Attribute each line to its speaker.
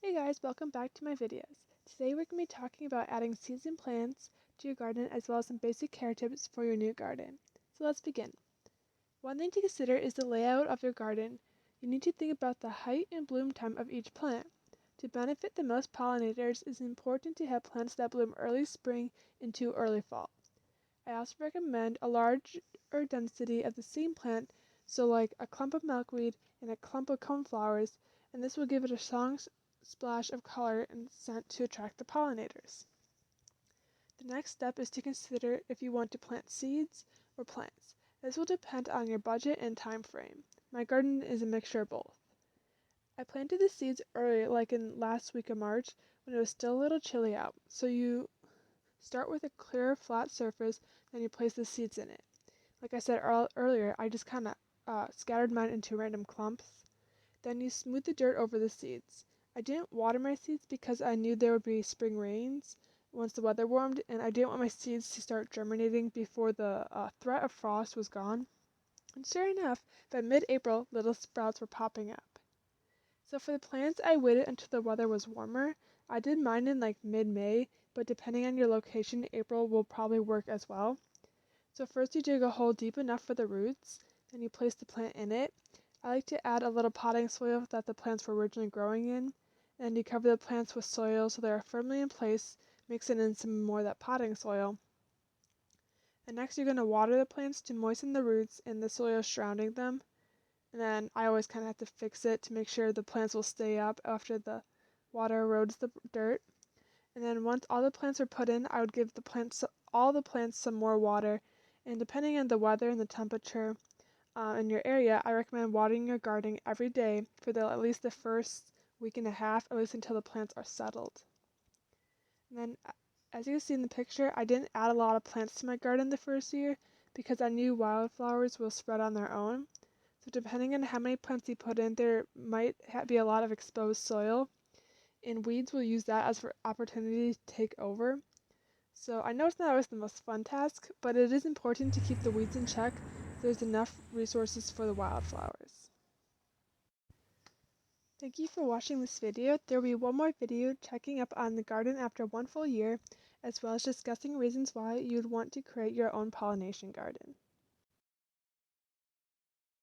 Speaker 1: Hey guys, welcome back to my videos. Today we're going to be talking about adding seeds and plants to your garden as well as some basic care tips for your new garden. So let's begin. One thing to consider is the layout of your garden. You need to think about the height and bloom time of each plant. To benefit the most pollinators, it is important to have plants that bloom early spring into early fall. I also recommend a larger density of the same plant, so like a clump of milkweed and a clump of coneflowers, and this will give it a strong splash of color and scent to attract the pollinators. The next step is to consider if you want to plant seeds or plants. This will depend on your budget and time frame. My garden is a mixture of both. I planted the seeds early, like in last week of March, when it was still a little chilly out. So you start with a clear, flat surface, then you place the seeds in it. Like I said earlier, I just kind of scattered mine into random clumps. Then you smooth the dirt over the seeds. I didn't water my seeds because I knew there would be spring rains once the weather warmed, and I didn't want my seeds to start germinating before the threat of frost was gone. And sure enough, by mid-April, little sprouts were popping up. So for the plants, I waited until the weather was warmer. I did mine in like mid-May, but depending on your location, April will probably work as well. So first you dig a hole deep enough for the roots, then you place the plant in it. I like to add a little potting soil that the plants were originally growing in, and you cover the plants with soil so they are firmly in place, mixing in some more of that potting soil. And next you're going to water the plants to moisten the roots and the soil surrounding them. And then I always kind of have to fix it to make sure the plants will stay up after the water erodes the dirt. And then once all the plants are put in, I would give all the plants some more water. And depending on the weather and the temperature in your area, I recommend watering your garden every day for at least the first week and a half, at least until the plants are settled. And then, as you can see in the picture, I didn't add a lot of plants to my garden the first year because I knew wildflowers will spread on their own. So depending on how many plants you put in, there might be a lot of exposed soil, and weeds will use that as an opportunity to take over. So I know it's not always the most fun task, but it is important to keep the weeds in check so there's enough resources for the wildflowers. Thank you for watching this video. There will be one more video checking up on the garden after one full year, as well as discussing reasons why you'd want to create your own pollination garden.